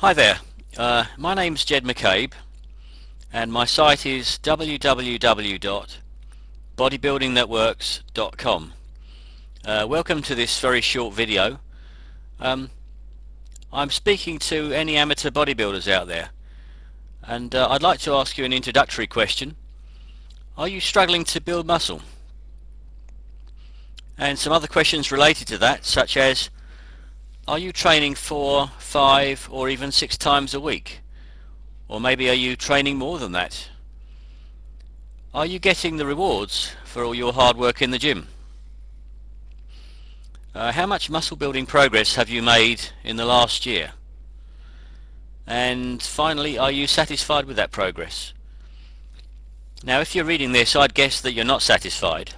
Hi there, my name's Jed McCabe and my site is www.bodybuildingnetworks.com. Welcome to this very short video. I'm speaking to any amateur bodybuilders out there, and I'd like to ask you an introductory question. Are you struggling to build muscle? And some other questions related to that, such as, are you training 4, 5 or even 6 times a week? Or maybe are you training more than that? Are you getting the rewards for all your hard work in the gym? How much muscle building progress have you made in the last year? And finally, are you satisfied with that progress? Now, if you're reading this, I'd guess that you're not satisfied.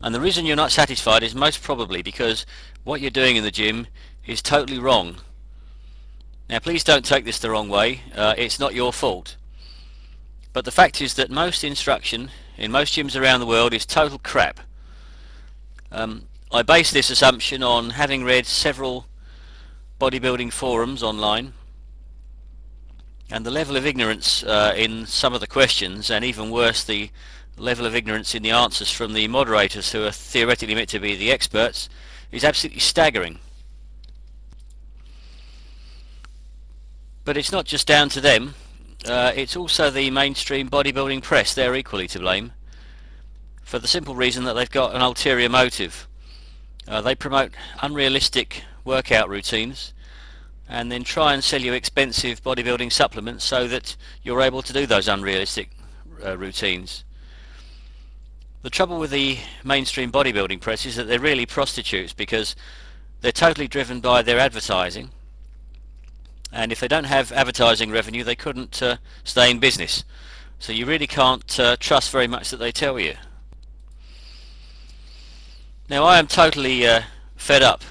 And the reason you're not satisfied is most probably because what you're doing in the gym is totally wrong. Now, please don't take this the wrong way. It's not your fault. But the fact is that most instruction in most gyms around the world is total crap. I base this assumption on having read several bodybuilding forums online, and the level of ignorance in some of the questions, and even worse, the level of ignorance in the answers from the moderators who are theoretically meant to be the experts, is absolutely staggering. But it's not just down to them, it's also the mainstream bodybuilding press. They're equally to blame, for the simple reason that they've got an ulterior motive. They promote unrealistic workout routines and then try and sell you expensive bodybuilding supplements so that you're able to do those unrealistic routines. The trouble with the mainstream bodybuilding press is that they're really prostitutes, because they're totally driven by their advertising, and if they don't have advertising revenue they couldn't stay in business. So you really can't trust very much that they tell you. Now, I am totally fed up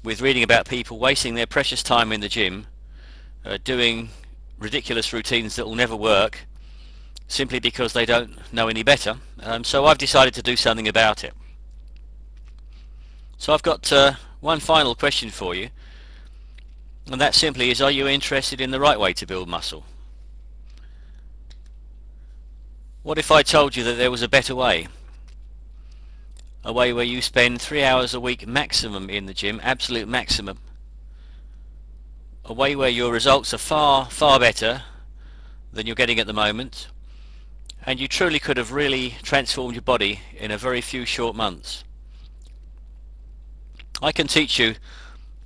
with reading about people wasting their precious time in the gym doing ridiculous routines that will never work simply because they don't know any better. So I've decided to do something about it. So I've got one final question for you, and that simply is, are you interested in the right way to build muscle? What if I told you that there was a better way? A way where you spend 3 hours a week maximum in the gym, absolute maximum. A way where your results are far, far better than you're getting at the moment, and you truly could have really transformed your body in a very few short months. I can teach you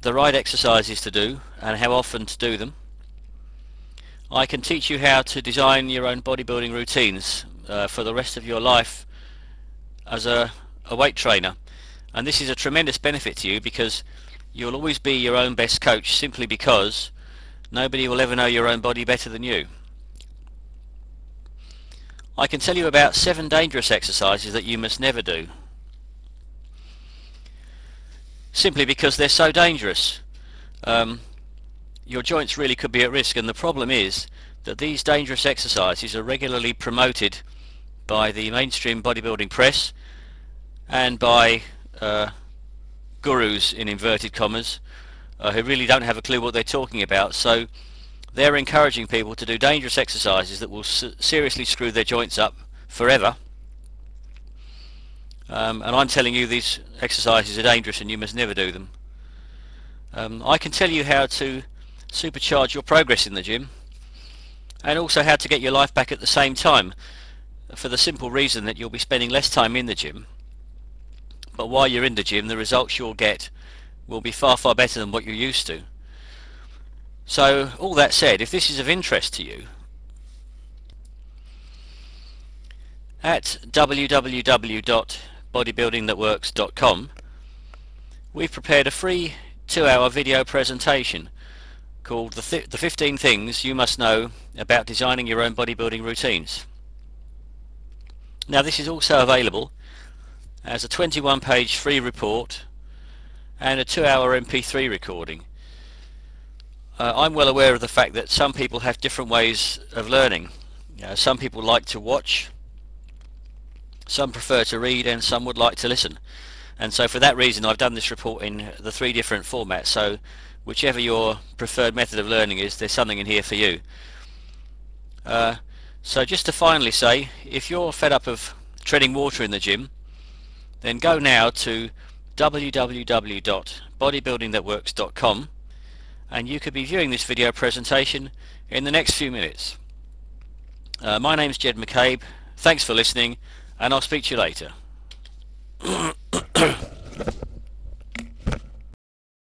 the right exercises to do and how often to do them. I can teach you how to design your own bodybuilding routines for the rest of your life as a weight trainer, and this is a tremendous benefit to you, because you'll always be your own best coach, simply because nobody will ever know your own body better than you. I can tell you about 7 dangerous exercises that you must never do, simply because they're so dangerous. Your joints really could be at risk, and the problem is that these dangerous exercises are regularly promoted by the mainstream bodybuilding press and by gurus in inverted commas who really don't have a clue what they're talking about. So they're encouraging people to do dangerous exercises that will seriously screw their joints up forever, and I'm telling you these exercises are dangerous and you must never do them. I can tell you how to supercharge your progress in the gym, and also how to get your life back at the same time, for the simple reason that you'll be spending less time in the gym, but while you're in the gym the results you'll get will be far, far better than what you're used to. So, all that said, if this is of interest to you, at www.bodybuildingnetworks.com we've prepared a free 2-hour video presentation called the 15 Things You Must Know About Designing Your Own Bodybuilding Routines. Now, this is also available as a 21-page free report and a 2-hour MP3 recording. I'm well aware of the fact that some people have different ways of learning. Some people like to watch, some prefer to read, and some would like to listen. And so for that reason I've done this report in the 3 different formats. So whichever your preferred method of learning is, there's something in here for you. So just to finally say, if you're fed up of treading water in the gym, then go now to www.bodybuildingthatworks.com and you could be viewing this video presentation in the next few minutes. My name's Jed McCabe, thanks for listening, and I'll speak to you later.